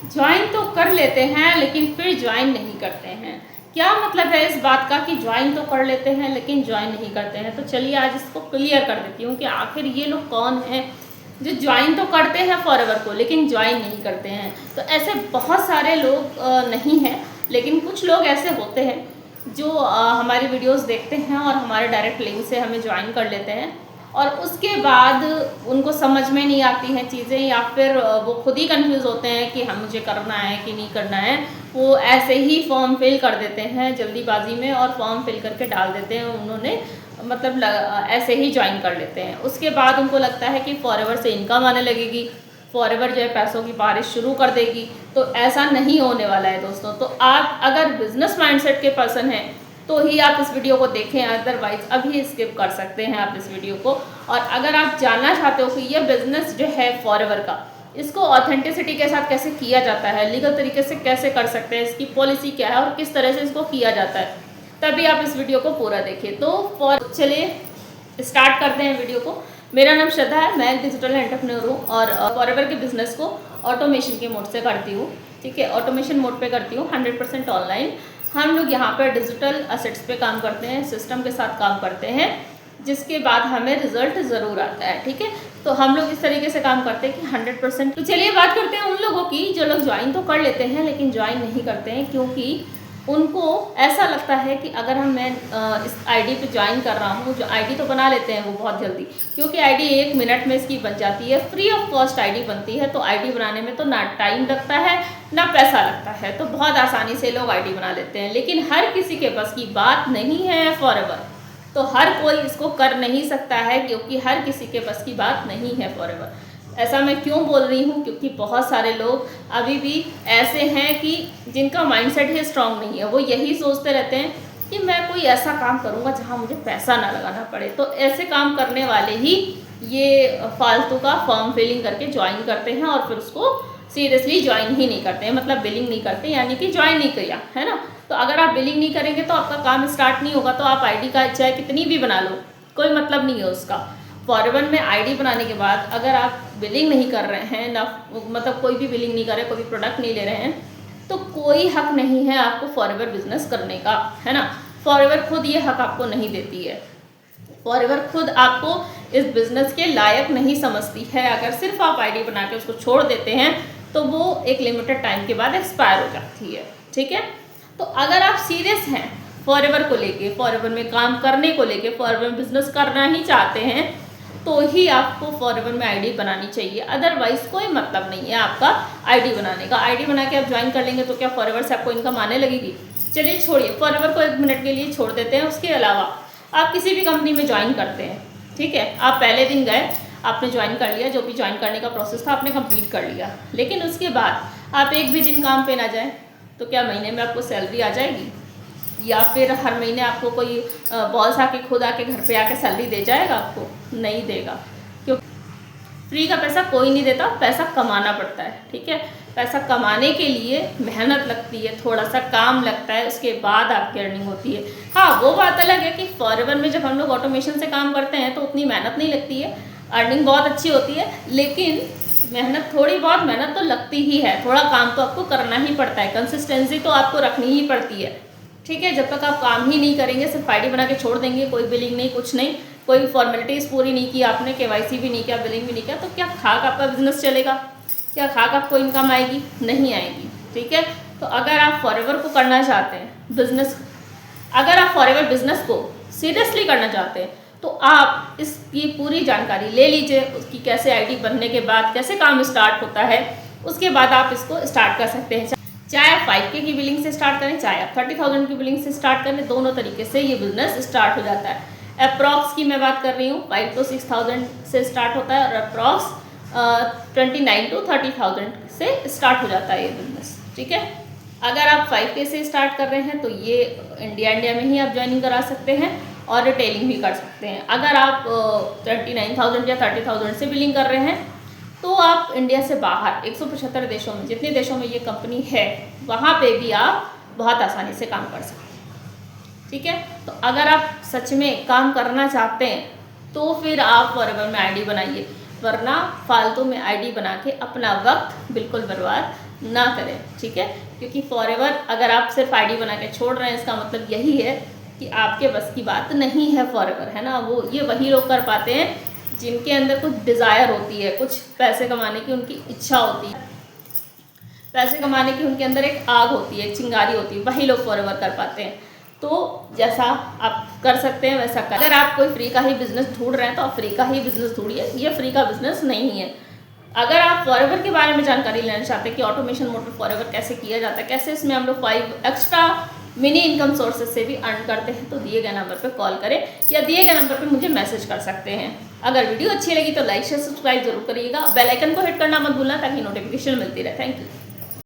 Join तो कर लेते हैं लेकिन फिर ज्वाइन नहीं करते हैं। क्या मतलब है इस बात का कि ज्वाइन तो कर लेते हैं लेकिन ज्वाइन नहीं करते हैं? तो चलिए आज इसको क्लियर कर देती हूँ कि आखिर ये लोग कौन हैं जो ज्वाइन तो करते हैं फॉरएवर को लेकिन ज्वाइन नहीं करते हैं। तो ऐसे बहुत सारे लोग नहीं हैं, लेकिन कुछ लोग ऐसे होते हैं जो हमारी वीडियोस देखते हैं और हमारे डायरेक्ट लिंक से हमें ज्वाइन कर लेते हैं और उसके बाद उनको समझ में नहीं आती हैं चीज़ें, या फिर वो खुद ही कंफ्यूज होते हैं कि हम मुझे करना है कि नहीं करना है। वो ऐसे ही फॉर्म फिल कर देते हैं जल्दीबाजी में और फॉर्म फिल करके डाल देते हैं उन्होंने, मतलब ऐसे ही ज्वाइन कर लेते हैं। उसके बाद उनको लगता है कि फॉरएवर से इनकम आने लगेगी, फॉरएवर जो है पैसों की बारिश शुरू कर देगी। तो ऐसा नहीं होने वाला है दोस्तों। तो आप अगर बिजनेस माइंडसेट के पर्सन हैं तो ही आप इस वीडियो को देखें, अदरवाइज अभी स्किप कर सकते हैं आप इस वीडियो को। और अगर आप जानना चाहते हो कि ये बिज़नेस जो है फॉरएवर का, इसको ऑथेंटिसिटी के साथ कैसे किया जाता है, लीगल तरीके से कैसे कर सकते हैं, इसकी पॉलिसी क्या है और किस तरह से इसको किया जाता है, तभी आप इस वीडियो को पूरा देखिए। तो चलिए स्टार्ट करते हैं वीडियो को। मेरा नाम श्रद्धा है, मैं एक डिजिटल एंटरप्रेन्योर हूँ और फॉरएवर के बिज़नेस को ऑटोमेशन के मोड से करती हूँ। ठीक है, ऑटोमेशन मोड पे करती हूँ, 100% ऑनलाइन। हम लोग यहाँ पर डिजिटल असेट्स पे काम करते हैं, सिस्टम के साथ काम करते हैं, जिसके बाद हमें रिजल्ट ज़रूर आता है। ठीक है, तो हम लोग इस तरीके से काम करते हैं कि 100%। तो चलिए बात करते हैं उन लोगों की जो लोग ज्वाइन तो कर लेते हैं लेकिन ज्वाइन नहीं करते हैं, क्योंकि उनको ऐसा लगता है कि अगर मैं इस आईडी पे ज्वाइन कर रहा हूँ, जो आईडी तो बना लेते हैं वो बहुत जल्दी, क्योंकि आईडी 1 मिनट में इसकी बन जाती है, फ्री ऑफ कॉस्ट आईडी बनती है। तो आईडी बनाने में तो ना टाइम लगता है ना पैसा लगता है, तो बहुत आसानी से लोग आईडी बना लेते हैं। लेकिन हर किसी के बस की बात नहीं है फॉरएवर, तो हर कोई इसको कर नहीं सकता है, क्योंकि हर किसी के बस की बात नहीं है फॉरएवर। ऐसा मैं क्यों बोल रही हूँ? क्योंकि बहुत सारे लोग अभी भी ऐसे हैं कि जिनका माइंडसेट ही स्ट्रांग नहीं है। वो यही सोचते रहते हैं कि मैं कोई ऐसा काम करूँगा जहाँ मुझे पैसा ना लगाना पड़े। तो ऐसे काम करने वाले ही ये फालतू का फॉर्म फिलिंग करके ज्वाइन करते हैं और फिर उसको सीरियसली ज्वाइन ही नहीं करते हैं, मतलब बिलिंग नहीं करते, यानी कि ज्वाइन नहीं किया है ना। तो अगर आप बिलिंग नहीं करेंगे तो आपका काम स्टार्ट नहीं होगा। तो आप आईडी का चाहे कितनी भी बना लो, कोई मतलब नहीं है उसका। फॉरएवर में आईडी बनाने के बाद अगर आप बिलिंग नहीं कर रहे हैं ना, मतलब कोई भी बिलिंग नहीं कर रहे, कोई भी प्रोडक्ट नहीं ले रहे हैं, तो कोई हक नहीं है आपको फॉरएवर बिजनेस करने का, है ना। फॉरएवर खुद ये हक आपको नहीं देती है। फॉरएवर खुद आपको इस बिज़नेस के लायक नहीं समझती है। अगर सिर्फ आप आईडी बना के उसको छोड़ देते हैं तो वो एक लिमिटेड टाइम के बाद एक्सपायर हो जाती है। ठीक है, तो अगर आप सीरियस हैं फॉरएवर को लेके, फॉरएवर में काम करने को लेके, फॉरएवर बिजनेस करना ही चाहते हैं, तो ही आपको फॉरएवर में आईडी बनानी चाहिए। अदरवाइज कोई मतलब नहीं है आपका आईडी बनाने का। आईडी बना के आप ज्वाइन कर लेंगे तो क्या फॉरएवर से आपको इनकम आने लगेगी? चलिए छोड़िए, फॉरएवर को 1 मिनट के लिए छोड़ देते हैं। उसके अलावा आप किसी भी कंपनी में ज्वाइन करते हैं, ठीक है, आप पहले दिन गए, आपने ज्वाइन कर लिया, जो भी ज्वाइन करने का प्रोसेस था आपने कंप्लीट कर लिया, लेकिन उसके बाद आप एक भी दिन काम पे ना जाए तो क्या महीने में आपको सैलरी आ जाएगी? या फिर हर महीने आपको कोई बॉस आके खुद आके घर पे आके सैलरी दे जाएगा? आपको नहीं देगा, क्योंकि फ्री का पैसा कोई नहीं देता, पैसा कमाना पड़ता है। ठीक है, पैसा कमाने के लिए मेहनत लगती है, थोड़ा सा काम लगता है, उसके बाद आपकी अर्निंग होती है। हाँ, वो बात अलग है कि फॉरएवर में जब हम लोग ऑटोमेशन से काम करते हैं तो उतनी मेहनत नहीं लगती है, अर्निंग बहुत अच्छी होती है, लेकिन मेहनत, थोड़ी बहुत मेहनत तो लगती ही है, थोड़ा काम तो आपको करना ही पड़ता है, कंसिस्टेंसी तो आपको रखनी ही पड़ती है। ठीक है, जब तक आप काम ही नहीं करेंगे, सिर्फ आईडी बना के छोड़ देंगे, कोई बिलिंग नहीं, कुछ नहीं, कोई फॉर्मेलिटीज़ पूरी नहीं की आपने, केवाईसी भी नहीं किया, बिलिंग भी नहीं किया, तो क्या खाक आपका बिजनेस चलेगा? क्या खाक आपको इनकम आएगी? नहीं आएगी। ठीक है, तो अगर आप फॉरएवर को करना चाहते हैं बिजनेस, अगर आप फॉरएवर बिजनेस को सीरियसली करना चाहते हैं तो आप इसकी पूरी जानकारी ले लीजिए, उसकी कैसे आईडी बनने के बाद कैसे काम स्टार्ट होता है, उसके बाद आप इसको स्टार्ट कर सकते हैं। चाहे आप 5K की बिलिंग से स्टार्ट करें, चाहे आप 30,000 की बिलिंग से स्टार्ट करें, दोनों तरीके से ये बिजनेस स्टार्ट हो जाता है। अप्रॉक्स की मैं बात कर रही हूँ, 5 to 6,000 से स्टार्ट होता है और अप्रॉक्स 29 to 30,000 से स्टार्ट हो जाता है ये बिजनेस। ठीक है, अगर आप 5K से स्टार्ट कर रहे हैं तो ये इंडिया में ही आप ज्वाइनिंग करा सकते हैं और रिटेलिंग भी कर सकते हैं। अगर आप 29,000 या 30,000 से बिलिंग कर रहे हैं तो आप इंडिया से बाहर 175 देशों में, जितने देशों में ये कंपनी है, वहाँ पे भी आप बहुत आसानी से काम कर सकते हैं। ठीक है, तो अगर आप सच में काम करना चाहते हैं तो फिर आप फॉरएवर में आईडी बनाइए, वरना फालतू में आईडी बना के अपना वक्त बिल्कुल बर्बाद ना करें, ठीक है। क्योंकि फॉरएवर अगर आप सिर्फ आईडी बना के छोड़ रहे हैं, इसका मतलब यही है कि आपके बस की बात नहीं है फॉरएवर, है ना। वो ये वही लोग कर पाते हैं जिनके अंदर कुछ डिज़ायर होती है, कुछ पैसे कमाने की उनकी इच्छा होती है, पैसे कमाने की उनके अंदर एक आग होती है, एक चिंगारी होती है, वही लोग फॉरएवर कर पाते हैं। तो जैसा आप कर सकते हैं वैसा कर। अगर आप कोई फ्री का ही बिजनेस ढूंढ रहे हैं तो आप फ्री का ही बिजनेस ढूंढिए, ये फ्री का बिजनेस नहीं है। अगर आप फॉरएवर के बारे में जानकारी लेना चाहते हैं कि ऑटोमेशन मोटर फॉरएवर कैसे किया जाता है, कैसे इसमें हम लोग 5 एक्स्ट्रा मिनी इनकम सोर्सेज से भी अर्न करते हैं, तो दिए गए नंबर पर कॉल करें या दिए गए नंबर पर मुझे मैसेज कर सकते हैं। अगर वीडियो अच्छी लगी तो लाइक शेयर सब्सक्राइब जरूर करिएगा, बेल आइकन को हिट करना मत भूलना ताकि नोटिफिकेशन मिलती रहे। Thank you.